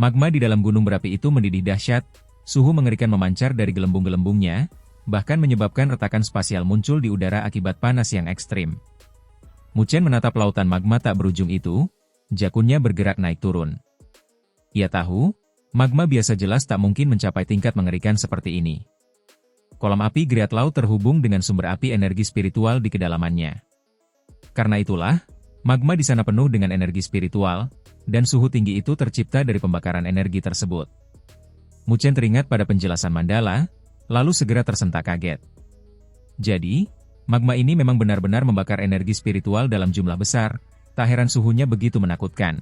Magma di dalam gunung berapi itu mendidih dahsyat, suhu mengerikan memancar dari gelembung-gelembungnya, bahkan menyebabkan retakan spasial muncul di udara akibat panas yang ekstrim. Muchen menatap lautan magma tak berujung itu, jakunnya bergerak naik turun. Ia tahu, magma biasa jelas tak mungkin mencapai tingkat mengerikan seperti ini. Kolam api Great Law terhubung dengan sumber api energi spiritual di kedalamannya. Karena itulah, magma di sana penuh dengan energi spiritual, dan suhu tinggi itu tercipta dari pembakaran energi tersebut. Muchen teringat pada penjelasan Mandala, lalu segera tersentak kaget. Jadi, magma ini memang benar-benar membakar energi spiritual dalam jumlah besar, tak heran suhunya begitu menakutkan.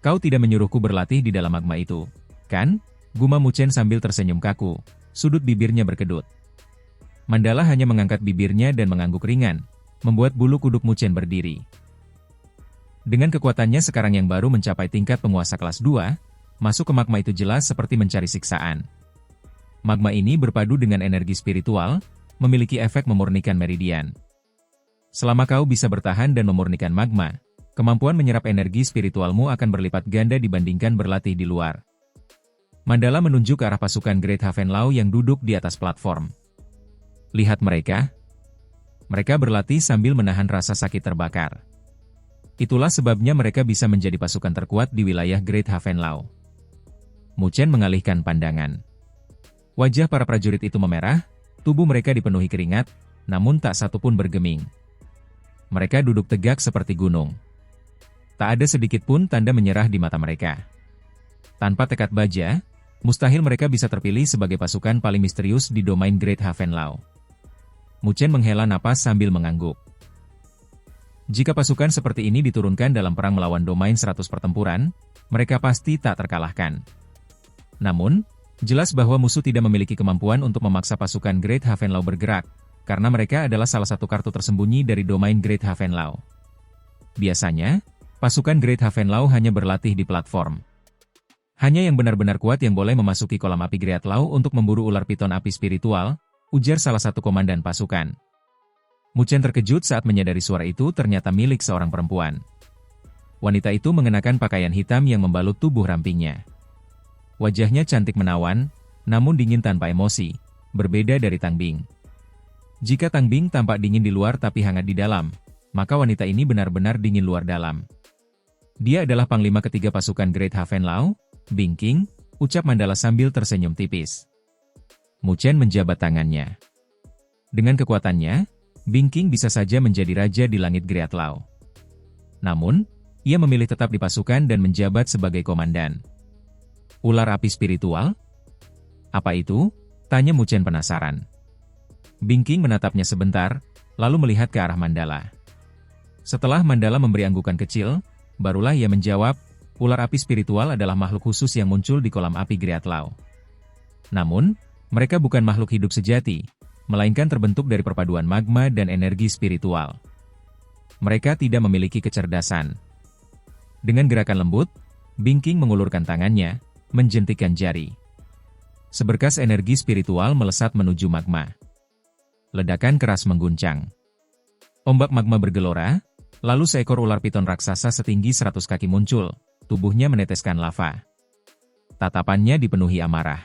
Kau tidak menyuruhku berlatih di dalam magma itu, kan? Gumam Muchen sambil tersenyum kaku, sudut bibirnya berkedut. Mandala hanya mengangkat bibirnya dan mengangguk ringan, membuat bulu kuduk Muchen berdiri. Dengan kekuatannya sekarang yang baru mencapai tingkat penguasa kelas 2, masuk ke magma itu jelas seperti mencari siksaan. Magma ini berpadu dengan energi spiritual, memiliki efek memurnikan meridian. Selama kau bisa bertahan dan memurnikan magma, kemampuan menyerap energi spiritualmu akan berlipat ganda dibandingkan berlatih di luar. Mandala menunjuk ke arah pasukan Great Haven Law yang duduk di atas platform. Lihat mereka. Mereka berlatih sambil menahan rasa sakit terbakar. Itulah sebabnya mereka bisa menjadi pasukan terkuat di wilayah Great Haven Law. Muchen mengalihkan pandangan. Wajah para prajurit itu memerah, tubuh mereka dipenuhi keringat, namun tak satu pun bergeming. Mereka duduk tegak seperti gunung. Tak ada sedikit pun tanda menyerah di mata mereka. Tanpa tekad baja, mustahil mereka bisa terpilih sebagai pasukan paling misterius di domain Great Haven Law. Muchen menghela napas sambil mengangguk. Jika pasukan seperti ini diturunkan dalam perang melawan domain 100 pertempuran, mereka pasti tak terkalahkan. Namun, jelas bahwa musuh tidak memiliki kemampuan untuk memaksa pasukan Great Haven Law bergerak, karena mereka adalah salah satu kartu tersembunyi dari domain Great Haven Law. Biasanya, pasukan Great Haven Law hanya berlatih di platform. Hanya yang benar-benar kuat yang boleh memasuki kolam api Great Law untuk memburu ular piton api spiritual, ujar salah satu komandan pasukan. Muchen terkejut saat menyadari suara itu ternyata milik seorang perempuan. Wanita itu mengenakan pakaian hitam yang membalut tubuh rampingnya. Wajahnya cantik menawan, namun dingin tanpa emosi, berbeda dari Tang Bing. Jika Tang Bing tampak dingin di luar tapi hangat di dalam, maka wanita ini benar-benar dingin luar dalam. Dia adalah panglima ketiga pasukan Great Haven Law, Bing King, ucap Mandala sambil tersenyum tipis. Muchen menjabat tangannya. Dengan kekuatannya, Bing King bisa saja menjadi raja di langit Great Law. Namun, ia memilih tetap di pasukan dan menjabat sebagai komandan. Ular api spiritual? Apa itu? Tanya Muchen penasaran. Bing King menatapnya sebentar, lalu melihat ke arah Mandala. Setelah Mandala memberi anggukan kecil, barulah ia menjawab, ular api spiritual adalah makhluk khusus yang muncul di kolam api Great Law. Namun, mereka bukan makhluk hidup sejati, melainkan terbentuk dari perpaduan magma dan energi spiritual. Mereka tidak memiliki kecerdasan. Dengan gerakan lembut, Bing King mengulurkan tangannya, menjentikkan jari. Seberkas energi spiritual melesat menuju magma. Ledakan keras mengguncang. Ombak magma bergelora, lalu seekor ular piton raksasa setinggi 100 kaki muncul, tubuhnya meneteskan lava. Tatapannya dipenuhi amarah.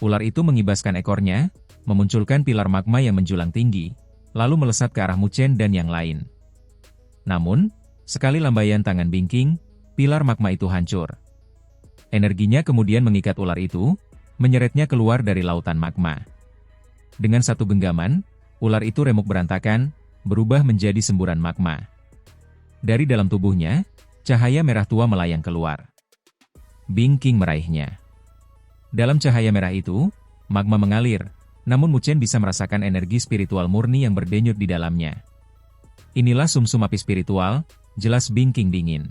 Ular itu mengibaskan ekornya, memunculkan pilar magma yang menjulang tinggi, lalu melesat ke arah Muchen dan yang lain. Namun, sekali lambaian tangan Bing King, pilar magma itu hancur. Energinya kemudian mengikat ular itu, menyeretnya keluar dari lautan magma. Dengan satu genggaman, ular itu remuk berantakan, berubah menjadi semburan magma. Dari dalam tubuhnya, cahaya merah tua melayang keluar. Bing King meraihnya. Dalam cahaya merah itu, magma mengalir, namun Muchen bisa merasakan energi spiritual murni yang berdenyut di dalamnya. Inilah sumsum api spiritual, jelas Bing King dingin.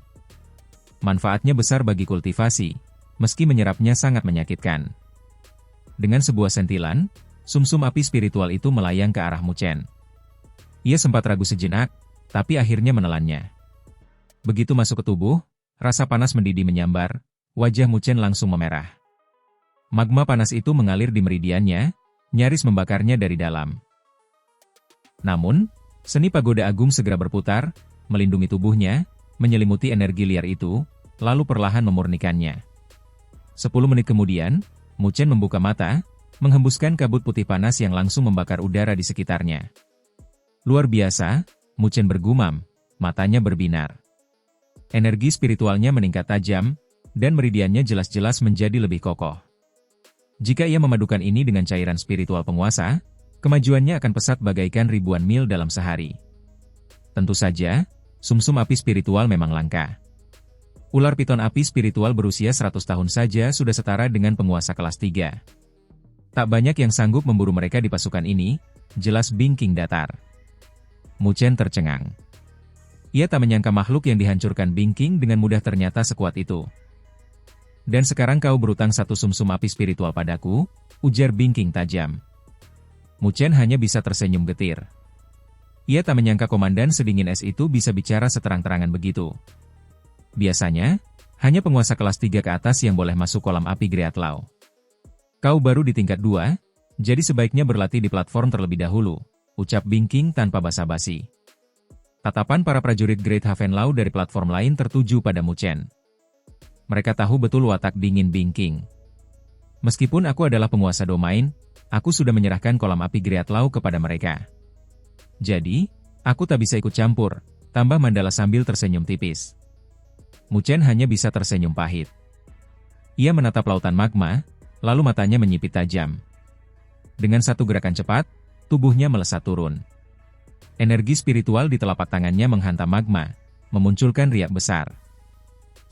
Manfaatnya besar bagi kultivasi, meski menyerapnya sangat menyakitkan. Dengan sebuah sentilan, sumsum api spiritual itu melayang ke arah Muchen. Ia sempat ragu sejenak, tapi akhirnya menelannya. Begitu masuk ke tubuh, rasa panas mendidih menyambar, wajah Muchen langsung memerah. Magma panas itu mengalir di meridiannya, nyaris membakarnya dari dalam. Namun, seni pagoda agung segera berputar, melindungi tubuhnya, menyelimuti energi liar itu, lalu perlahan memurnikannya. 10 menit kemudian, Mu Chen membuka mata, menghembuskan kabut putih panas yang langsung membakar udara di sekitarnya. Luar biasa, Mu Chen bergumam, matanya berbinar. Energi spiritualnya meningkat tajam, dan meridiannya jelas-jelas menjadi lebih kokoh. Jika ia memadukan ini dengan cairan spiritual penguasa, kemajuannya akan pesat bagaikan ribuan mil dalam sehari. Tentu saja, sumsum api spiritual memang langka. Ular piton api spiritual berusia 100 tahun saja sudah setara dengan penguasa kelas 3. Tak banyak yang sanggup memburu mereka di pasukan ini, jelas Bing King datar. Mu Chen tercengang. Ia tak menyangka makhluk yang dihancurkan Bing King dengan mudah ternyata sekuat itu. Dan sekarang kau berutang satu sumsum api spiritual padaku, ujar Bing King tajam. Mu Chen hanya bisa tersenyum getir. Ia tak menyangka komandan sedingin es itu bisa bicara seterang-terangan begitu. Biasanya, hanya penguasa kelas 3 ke atas yang boleh masuk kolam api Great Law. Kau baru di tingkat 2, jadi sebaiknya berlatih di platform terlebih dahulu, ucap Bing King tanpa basa-basi. Tatapan para prajurit Great Haven Law dari platform lain tertuju pada Mu Chen. Mereka tahu betul watak dingin Bing King. Meskipun aku adalah penguasa domain, aku sudah menyerahkan kolam api Great Law kepada mereka. Jadi, aku tak bisa ikut campur, tambah Mandala sambil tersenyum tipis. Mu Chen hanya bisa tersenyum pahit. Ia menatap lautan magma, lalu matanya menyipit tajam. Dengan satu gerakan cepat, tubuhnya melesat turun. Energi spiritual di telapak tangannya menghantam magma, memunculkan riak besar.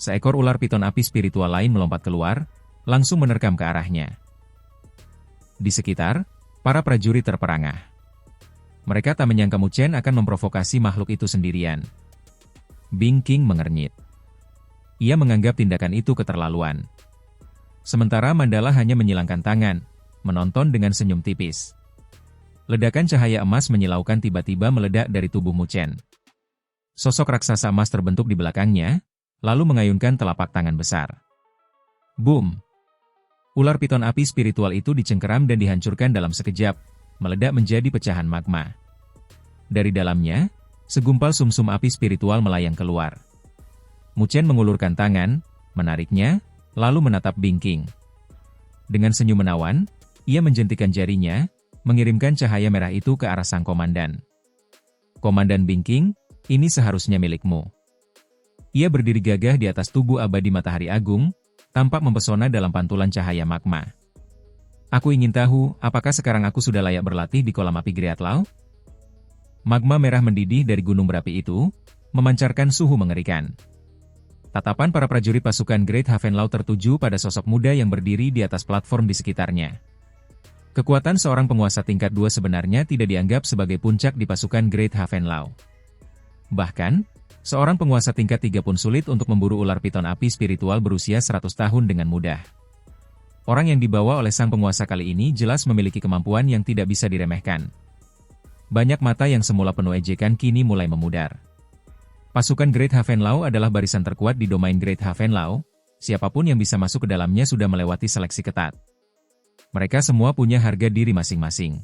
Seekor ular piton api spiritual lain melompat keluar, langsung menerkam ke arahnya. Di sekitar, para prajurit terperangah. Mereka tak menyangka Mu Chen akan memprovokasi makhluk itu sendirian. Bing King mengernyit. Ia menganggap tindakan itu keterlaluan. Sementara Mandala hanya menyilangkan tangan, menonton dengan senyum tipis. Ledakan cahaya emas menyilaukan tiba-tiba meledak dari tubuh Mu Chen. Sosok raksasa emas terbentuk di belakangnya, lalu mengayunkan telapak tangan besar. Boom! Ular piton api spiritual itu dicengkeram dan dihancurkan dalam sekejap, meledak menjadi pecahan magma. Dari dalamnya, segumpal sumsum api spiritual melayang keluar. Mu Chen mengulurkan tangan, menariknya, lalu menatap Bing King. Dengan senyum menawan, ia menjentikan jarinya, mengirimkan cahaya merah itu ke arah sang komandan. Komandan Bing King, ini seharusnya milikmu. Ia berdiri gagah di atas tubuh abadi matahari agung, tampak mempesona dalam pantulan cahaya magma. Aku ingin tahu, apakah sekarang aku sudah layak berlatih di kolam api Great Law? Magma merah mendidih dari gunung berapi itu, memancarkan suhu mengerikan. Tatapan para prajurit pasukan Great Haven Law tertuju pada sosok muda yang berdiri di atas platform di sekitarnya. Kekuatan seorang penguasa tingkat 2 sebenarnya tidak dianggap sebagai puncak di pasukan Great Haven Law. Bahkan, seorang penguasa tingkat 3 pun sulit untuk memburu ular piton api spiritual berusia 100 tahun dengan mudah. Orang yang dibawa oleh sang penguasa kali ini jelas memiliki kemampuan yang tidak bisa diremehkan. Banyak mata yang semula penuh ejekan kini mulai memudar. Pasukan Great Haven Law adalah barisan terkuat di domain Great Haven Law, siapapun yang bisa masuk ke dalamnya sudah melewati seleksi ketat. Mereka semua punya harga diri masing-masing.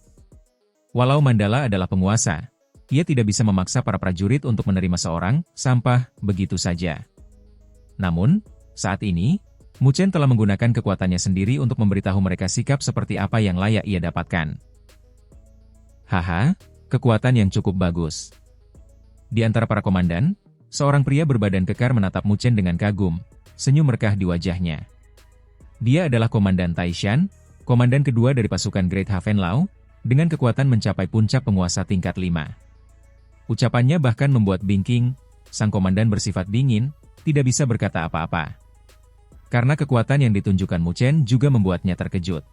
Walau Mandala adalah penguasa, ia tidak bisa memaksa para prajurit untuk menerima seorang sampah begitu saja. Namun, saat ini, Mu Chen telah menggunakan kekuatannya sendiri untuk memberitahu mereka sikap seperti apa yang layak ia dapatkan. Haha, kekuatan yang cukup bagus. Di antara para komandan, seorang pria berbadan kekar menatap Mu Chen dengan kagum, senyum merekah di wajahnya. Dia adalah Komandan Taishan, komandan kedua dari pasukan Great Haven Law, dengan kekuatan mencapai puncak penguasa tingkat 5. Ucapannya bahkan membuat Bing King, sang komandan bersifat dingin, tidak bisa berkata apa-apa. Karena kekuatan yang ditunjukkan Mu Chen juga membuatnya terkejut.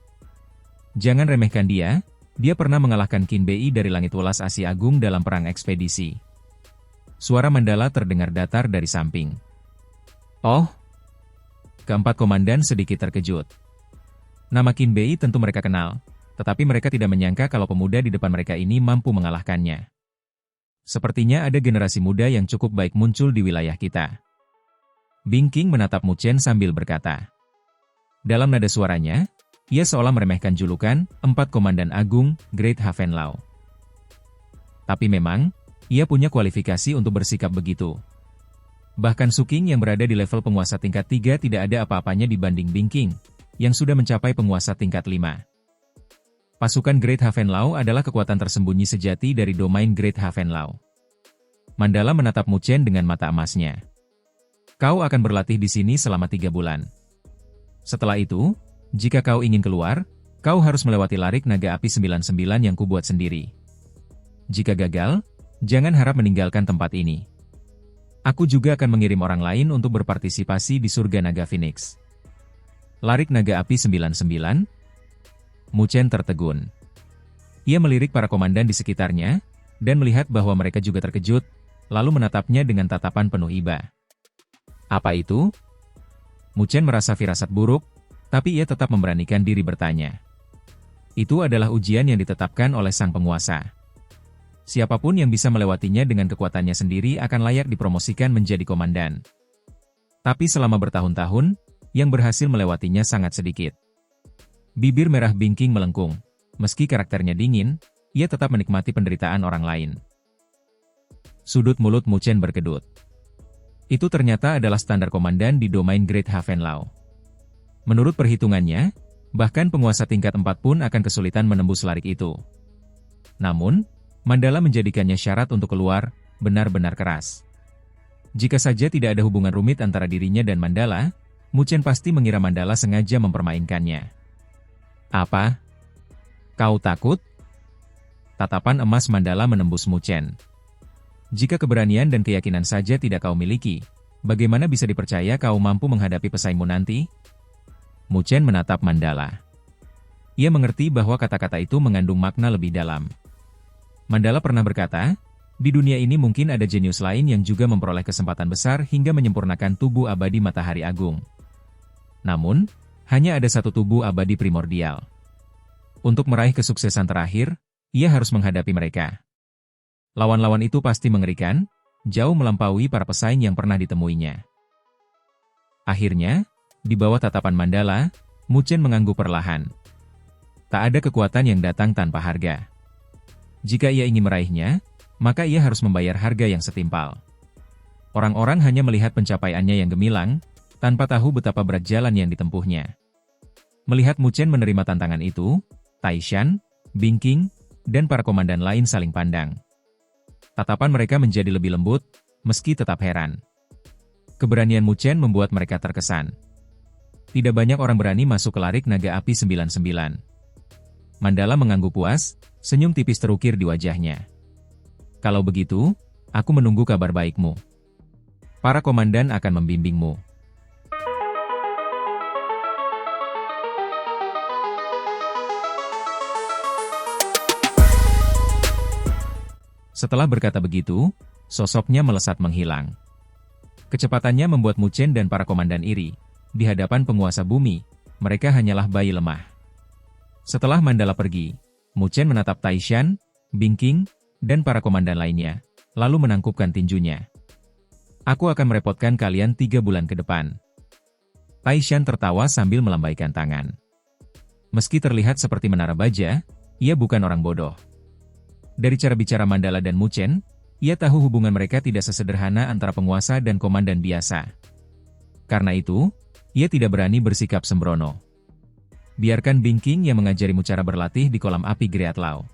Jangan remehkan dia pernah mengalahkan Qin Bei dari Langit Welas Asia Agung dalam perang ekspedisi. Suara Mandala terdengar datar dari samping. Oh! Keempat komandan sedikit terkejut. Nama Qin Bei tentu mereka kenal, tetapi mereka tidak menyangka kalau pemuda di depan mereka ini mampu mengalahkannya. Sepertinya ada generasi muda yang cukup baik muncul di wilayah kita. Bing King menatap Mu Chen sambil berkata. Dalam nada suaranya, ia seolah meremehkan julukan 4 Komandan Agung Great Haven Law. Tapi memang, ia punya kualifikasi untuk bersikap begitu. Bahkan Suking yang berada di level penguasa tingkat 3 tidak ada apa-apanya dibanding Binking, yang sudah mencapai penguasa tingkat 5. Pasukan Great Havenlau adalah kekuatan tersembunyi sejati dari domain Great Havenlau. Mandala menatap Mu Chen dengan mata emasnya. Kau akan berlatih di sini selama 3 bulan. Setelah itu, jika kau ingin keluar, kau harus melewati larik naga api 99 yang kubuat sendiri. Jika gagal, jangan harap meninggalkan tempat ini. Aku juga akan mengirim orang lain untuk berpartisipasi di surga naga Phoenix. Larik naga api 99? Mu Chen tertegun. Ia melirik para komandan di sekitarnya, dan melihat bahwa mereka juga terkejut, lalu menatapnya dengan tatapan penuh iba. Apa itu? Mu Chen merasa firasat buruk, tapi ia tetap memberanikan diri bertanya. Itu adalah ujian yang ditetapkan oleh sang penguasa. Siapapun yang bisa melewatinya dengan kekuatannya sendiri akan layak dipromosikan menjadi komandan. Tapi selama bertahun-tahun, yang berhasil melewatinya sangat sedikit. Bibir merah Binking melengkung. Meski karakternya dingin, ia tetap menikmati penderitaan orang lain. Sudut mulut Mu Chen berkedut. Itu ternyata adalah standar komandan di domain Great Havenlau. Menurut perhitungannya, bahkan penguasa tingkat 4 pun akan kesulitan menembus larik itu. Namun, Mandala menjadikannya syarat untuk keluar, benar-benar keras. Jika saja tidak ada hubungan rumit antara dirinya dan Mandala, Mu Chen pasti mengira Mandala sengaja mempermainkannya. Apa? Kau takut? Tatapan emas Mandala menembus Mu Chen. Jika keberanian dan keyakinan saja tidak kau miliki, bagaimana bisa dipercaya kau mampu menghadapi pesaingmu nanti? Mu Chen menatap Mandala. Ia mengerti bahwa kata-kata itu mengandung makna lebih dalam. Mandala pernah berkata, di dunia ini mungkin ada jenius lain yang juga memperoleh kesempatan besar hingga menyempurnakan tubuh abadi matahari agung. Namun, hanya ada satu tubuh abadi primordial. Untuk meraih kesuksesan terakhir, ia harus menghadapi mereka. Lawan-lawan itu pasti mengerikan, jauh melampaui para pesaing yang pernah ditemuinya. Akhirnya, di bawah tatapan Mandala, Mu Chen mengangguk perlahan. Tak ada kekuatan yang datang tanpa harga. Jika ia ingin meraihnya, maka ia harus membayar harga yang setimpal. Orang-orang hanya melihat pencapaiannya yang gemilang, tanpa tahu betapa berat jalan yang ditempuhnya. Melihat Mu Chen menerima tantangan itu, Taishan, Binking, dan para komandan lain saling pandang. Tatapan mereka menjadi lebih lembut, meski tetap heran. Keberanian Mu Chen membuat mereka terkesan. Tidak banyak orang berani masuk ke larik naga api 99. Mandala mengangguk puas, senyum tipis terukir di wajahnya. Kalau begitu, aku menunggu kabar baikmu. Para komandan akan membimbingmu. Setelah berkata begitu, sosoknya melesat menghilang. Kecepatannya membuat Mu Chen dan para komandan iri. Di hadapan penguasa bumi, mereka hanyalah bayi lemah. Setelah Mandala pergi, Mu Chen menatap Taishan, Binking, dan para komandan lainnya, lalu menangkupkan tinjunya. Aku akan merepotkan kalian 3 bulan ke depan. Taishan tertawa sambil melambaikan tangan. Meski terlihat seperti menara baja, ia bukan orang bodoh. Dari cara bicara Mandala dan Mu Chen, ia tahu hubungan mereka tidak sesederhana antara penguasa dan komandan biasa. Karena itu, ia tidak berani bersikap sembrono. Biarkan Binking yang mengajarimu cara berlatih di kolam api Greatlau.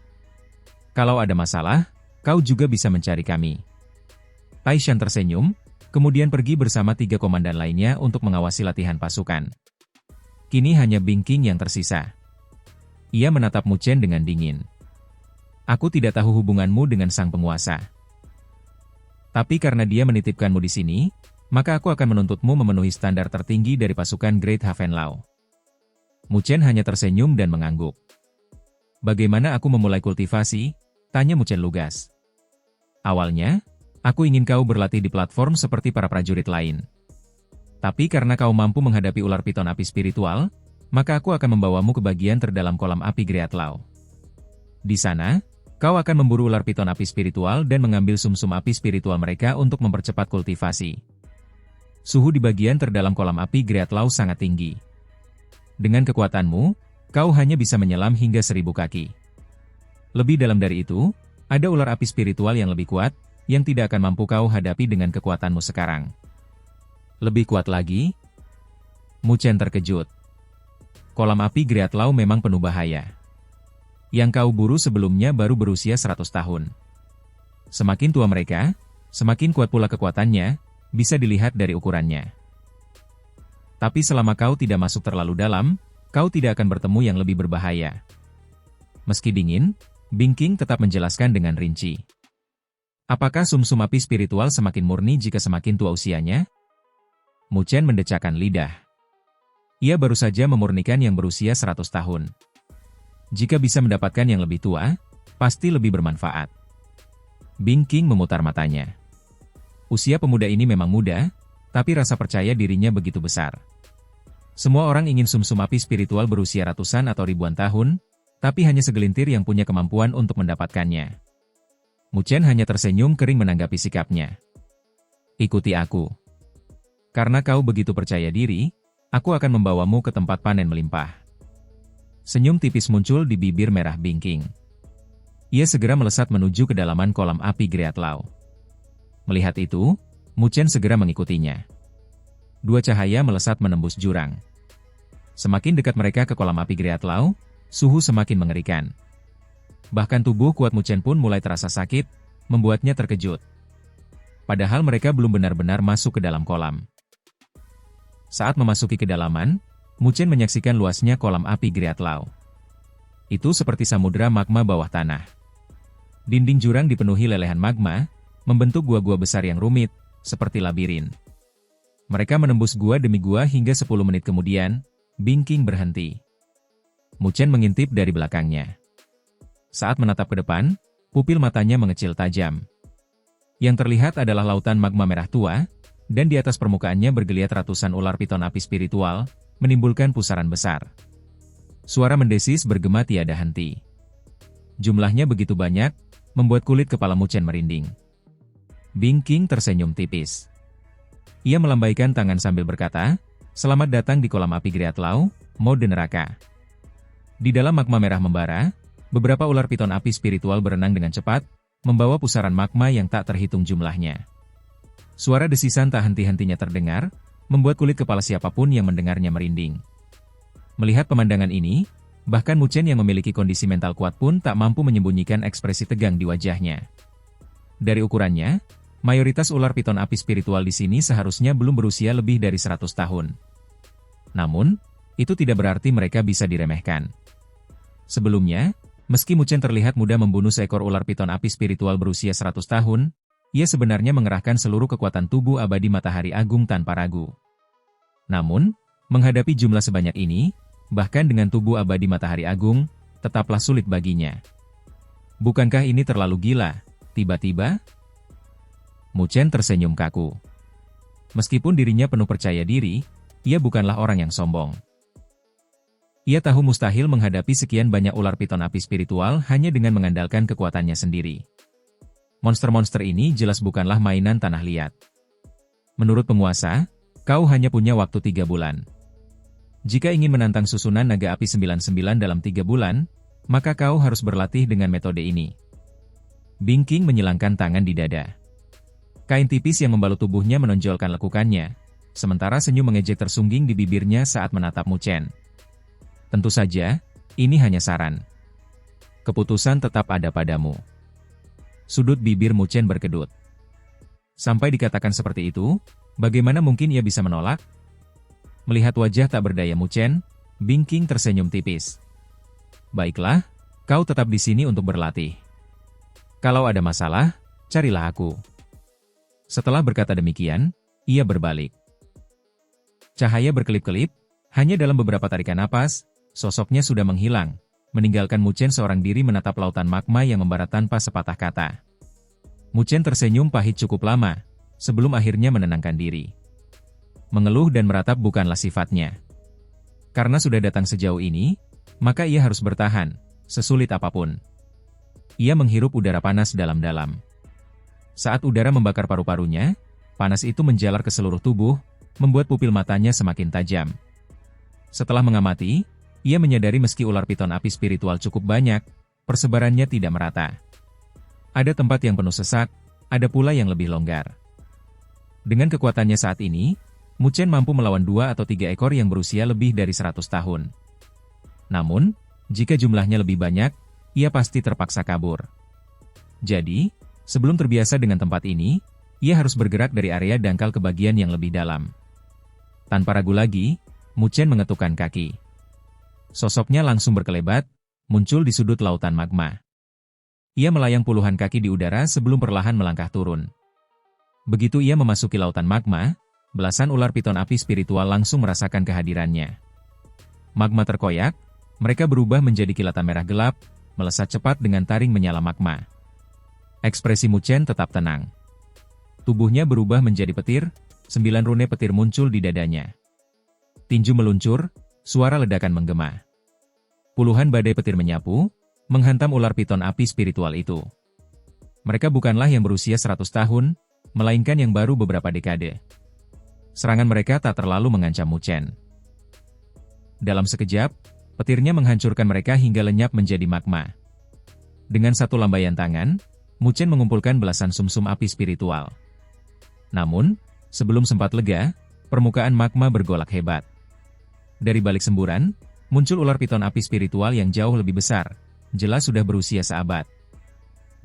Kalau ada masalah, kau juga bisa mencari kami. Taishan tersenyum, kemudian pergi bersama 3 komandan lainnya untuk mengawasi latihan pasukan. Kini hanya Binking yang tersisa. Ia menatap Mu Chen dengan dingin. Aku tidak tahu hubunganmu dengan sang penguasa. Tapi karena dia menitipkanmu di sini, maka aku akan menuntutmu memenuhi standar tertinggi dari pasukan Great Havenlau. Mu Chen hanya tersenyum dan mengangguk. Bagaimana aku memulai kultivasi? Tanya Mu Chen lugas. Awalnya, aku ingin kau berlatih di platform seperti para prajurit lain. Tapi karena kau mampu menghadapi ular piton api spiritual, maka aku akan membawamu ke bagian terdalam kolam api Greatlau. Di sana, kau akan memburu ular piton api spiritual dan mengambil sumsum api spiritual mereka untuk mempercepat kultivasi. Suhu di bagian terdalam kolam api Greatlau sangat tinggi. Dengan kekuatanmu, kau hanya bisa menyelam hingga 1000 kaki. Lebih dalam dari itu, ada ular api spiritual yang lebih kuat, yang tidak akan mampu kau hadapi dengan kekuatanmu sekarang. Lebih kuat lagi? Muchen terkejut. Kolam api Great Law memang penuh bahaya. Yang kau buru sebelumnya baru berusia 100 tahun. Semakin tua mereka, semakin kuat pula kekuatannya, bisa dilihat dari ukurannya. Tapi selama kau tidak masuk terlalu dalam, kau tidak akan bertemu yang lebih berbahaya. Meski dingin, Bingking tetap menjelaskan dengan rinci. Apakah sumsum api spiritual semakin murni jika semakin tua usianya? Muchen mendecakkan lidah. Ia baru saja memurnikan yang berusia 100 tahun. Jika bisa mendapatkan yang lebih tua, pasti lebih bermanfaat. Bingking memutar matanya. Usia pemuda ini memang muda, tapi rasa percaya dirinya begitu besar. Semua orang ingin sumsum api spiritual berusia ratusan atau ribuan tahun, tapi hanya segelintir yang punya kemampuan untuk mendapatkannya. Muchen hanya tersenyum kering menanggapi sikapnya. Ikuti aku. Karena kau begitu percaya diri, aku akan membawamu ke tempat panen melimpah. Senyum tipis muncul di bibir merah Bingking. Ia segera melesat menuju kedalaman kolam api Great Law. Melihat itu, Muchen segera mengikutinya. Dua cahaya melesat menembus jurang. Semakin dekat mereka ke kolam api Great Law, suhu semakin mengerikan. Bahkan tubuh kuat Muchen pun mulai terasa sakit, membuatnya terkejut. Padahal mereka belum benar-benar masuk ke dalam kolam. Saat memasuki kedalaman, Muchen menyaksikan luasnya kolam api Great Law. Itu seperti samudera magma bawah tanah. Dinding jurang dipenuhi lelehan magma, membentuk gua-gua besar yang rumit, seperti labirin. Mereka menembus gua demi gua hingga 10 menit kemudian, Bingking berhenti. Muchen mengintip dari belakangnya. Saat menatap ke depan, pupil matanya mengecil tajam. Yang terlihat adalah lautan magma merah tua, dan di atas permukaannya bergeliat ratusan ular piton api spiritual, menimbulkan pusaran besar. Suara mendesis bergema tiada henti. Jumlahnya begitu banyak, membuat kulit kepala Muchen merinding. Bingking tersenyum tipis. Ia melambaikan tangan sambil berkata, "Selamat datang di kolam api Great Law, mode neraka." Di dalam magma merah membara, beberapa ular piton api spiritual berenang dengan cepat, membawa pusaran magma yang tak terhitung jumlahnya. Suara desisan tak henti-hentinya terdengar, membuat kulit kepala siapapun yang mendengarnya merinding. Melihat pemandangan ini, bahkan Muchen yang memiliki kondisi mental kuat pun tak mampu menyembunyikan ekspresi tegang di wajahnya. Dari ukurannya, mayoritas ular piton api spiritual di sini seharusnya belum berusia lebih dari 100 tahun. Namun, itu tidak berarti mereka bisa diremehkan. Sebelumnya, meski Muchen terlihat mudah membunuh seekor ular piton api spiritual berusia 100 tahun, ia sebenarnya mengerahkan seluruh kekuatan tubuh abadi Matahari Agung tanpa ragu. Namun, menghadapi jumlah sebanyak ini, bahkan dengan tubuh abadi Matahari Agung, tetaplah sulit baginya. Bukankah ini terlalu gila? Tiba-tiba, Muchen tersenyum kaku. Meskipun dirinya penuh percaya diri, ia bukanlah orang yang sombong. Ia tahu mustahil menghadapi sekian banyak ular piton api spiritual hanya dengan mengandalkan kekuatannya sendiri. Monster-monster ini jelas bukanlah mainan tanah liat. Menurut penguasa, kau hanya punya waktu 3 bulan. Jika ingin menantang susunan naga api 99 dalam 3 bulan, maka kau harus berlatih dengan metode ini. Bingking menyilangkan tangan di dada. Kain tipis yang membalut tubuhnya menonjolkan lekukannya, sementara senyum mengejek tersungging di bibirnya saat menatap Muchen. Tentu saja, ini hanya saran. Keputusan tetap ada padamu. Sudut bibir Muchen berkedut. Sampai dikatakan seperti itu, bagaimana mungkin ia bisa menolak? Melihat wajah tak berdaya Muchen, Bingking tersenyum tipis. Baiklah, kau tetap di sini untuk berlatih. Kalau ada masalah, carilah aku. Setelah berkata demikian, ia berbalik. Cahaya berkelip-kelip, hanya dalam beberapa tarikan napas, sosoknya sudah menghilang, meninggalkan Muchen seorang diri menatap lautan magma yang membara tanpa sepatah kata. Muchen tersenyum pahit cukup lama, sebelum akhirnya menenangkan diri. Mengeluh dan meratap bukanlah sifatnya. Karena sudah datang sejauh ini, maka ia harus bertahan, sesulit apapun. Ia menghirup udara panas dalam-dalam. Saat udara membakar paru-parunya, panas itu menjalar ke seluruh tubuh, membuat pupil matanya semakin tajam. Setelah mengamati, ia menyadari meski ular piton api spiritual cukup banyak, persebarannya tidak merata. Ada tempat yang penuh sesak, ada pula yang lebih longgar. Dengan kekuatannya saat ini, Mu Chen mampu melawan 2 atau 3 ekor yang berusia lebih dari 100 tahun. Namun, jika jumlahnya lebih banyak, ia pasti terpaksa kabur. Jadi, sebelum terbiasa dengan tempat ini, ia harus bergerak dari area dangkal ke bagian yang lebih dalam. Tanpa ragu lagi, Mu Chen mengetukkan kaki. Sosoknya langsung berkelebat, muncul di sudut lautan magma. Ia melayang puluhan kaki di udara sebelum perlahan melangkah turun. Begitu ia memasuki lautan magma, belasan ular piton api spiritual langsung merasakan kehadirannya. Magma terkoyak, mereka berubah menjadi kilatan merah gelap, melesat cepat dengan taring menyala magma. Ekspresi Mu Chen tetap tenang. Tubuhnya berubah menjadi petir, 9 rune petir muncul di dadanya. Tinju meluncur, suara ledakan menggema. Puluhan badai petir menyapu, menghantam ular piton api spiritual itu. Mereka bukanlah yang berusia 100 tahun, melainkan yang baru beberapa dekade. Serangan mereka tak terlalu mengancam Mu Chen. Dalam sekejap, petirnya menghancurkan mereka hingga lenyap menjadi magma. Dengan satu lambaian tangan, Mu Chen mengumpulkan belasan sumsum api spiritual. Namun, sebelum sempat lega, permukaan magma bergolak hebat. Dari balik semburan, muncul ular piton api spiritual yang jauh lebih besar, jelas sudah berusia seabad.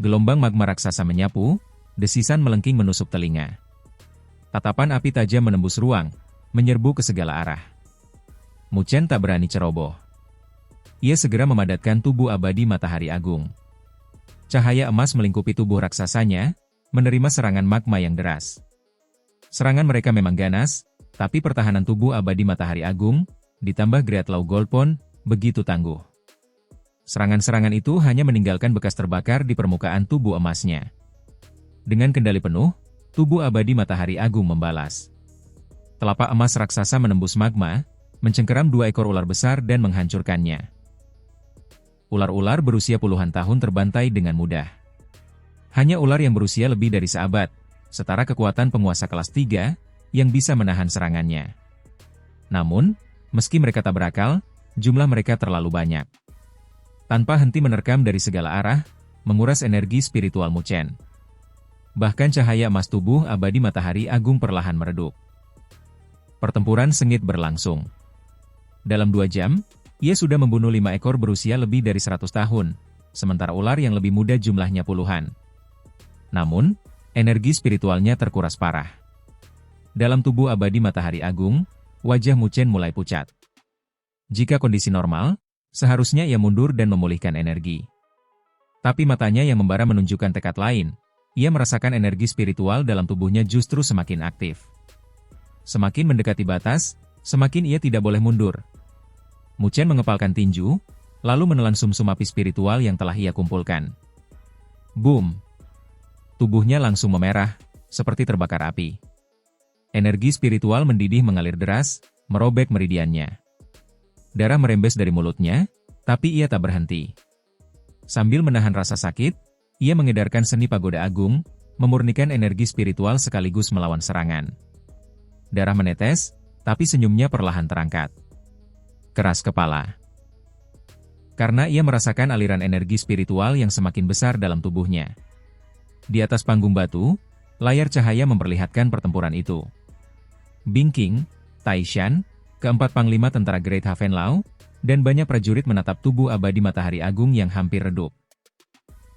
Gelombang magma raksasa menyapu, desisan melengking menusuk telinga. Tatapan api tajam menembus ruang, menyerbu ke segala arah. Mu Chen tak berani ceroboh. Ia segera memadatkan tubuh abadi matahari agung. Cahaya emas melingkupi tubuh raksasanya, menerima serangan magma yang deras. Serangan mereka memang ganas, tapi pertahanan tubuh abadi matahari agung, ditambah Great Law Goldpond, begitu tangguh. Serangan-serangan itu hanya meninggalkan bekas terbakar di permukaan tubuh emasnya. Dengan kendali penuh, tubuh abadi matahari agung membalas. Telapak emas raksasa menembus magma, mencengkeram 2 ekor ular besar dan menghancurkannya. Ular-ular berusia puluhan tahun terbantai dengan mudah. Hanya ular yang berusia lebih dari seabad, setara kekuatan penguasa kelas 3, yang bisa menahan serangannya. Namun, meski mereka tak berakal, jumlah mereka terlalu banyak. Tanpa henti menerkam dari segala arah, menguras energi spiritual Mu Chen. Bahkan cahaya emas tubuh abadi matahari agung perlahan meredup. Pertempuran sengit berlangsung. Dalam 2 jam, ia sudah membunuh 5 ekor berusia lebih dari 100 tahun, sementara ular yang lebih muda jumlahnya puluhan. Namun, energi spiritualnya terkuras parah. Dalam tubuh abadi matahari agung, wajah Mu Chen mulai pucat. Jika kondisi normal, seharusnya ia mundur dan memulihkan energi. Tapi matanya yang membara menunjukkan tekad lain. Ia merasakan energi spiritual dalam tubuhnya justru semakin aktif. Semakin mendekati batas, semakin ia tidak boleh mundur. Mu Chen mengepalkan tinju, lalu menelan sumsum api spiritual yang telah ia kumpulkan. Boom! Tubuhnya langsung memerah, seperti terbakar api. Energi spiritual mendidih mengalir deras, merobek meridiannya. Darah merembes dari mulutnya, tapi ia tak berhenti. Sambil menahan rasa sakit, ia mengedarkan seni pagoda agung, memurnikan energi spiritual sekaligus melawan serangan. Darah menetes, tapi senyumnya perlahan terangkat. Keras kepala. Karena ia merasakan aliran energi spiritual yang semakin besar dalam tubuhnya. Di atas panggung batu, layar cahaya memperlihatkan pertempuran itu. Bing King, Taishan, keempat panglima tentara Great Havenlau, dan banyak prajurit menatap tubuh abadi matahari agung yang hampir redup.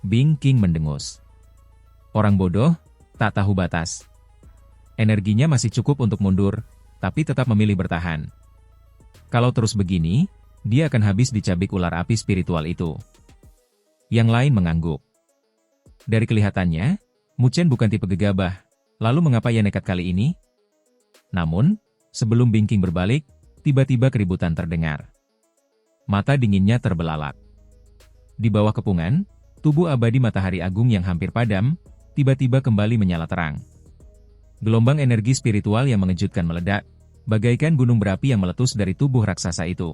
Bing King mendengus. Orang bodoh, tak tahu batas. Energinya masih cukup untuk mundur, tapi tetap memilih bertahan. Kalau terus begini, dia akan habis dicabik ular api spiritual itu. Yang lain mengangguk. Dari kelihatannya, Mu Chen bukan tipe gegabah, lalu mengapa ia nekat kali ini? Namun, sebelum Bing King berbalik, tiba-tiba keributan terdengar. Mata dinginnya terbelalak. Di bawah kepungan, tubuh abadi matahari agung yang hampir padam, tiba-tiba kembali menyala terang. Gelombang energi spiritual yang mengejutkan meledak, bagaikan gunung berapi yang meletus dari tubuh raksasa itu.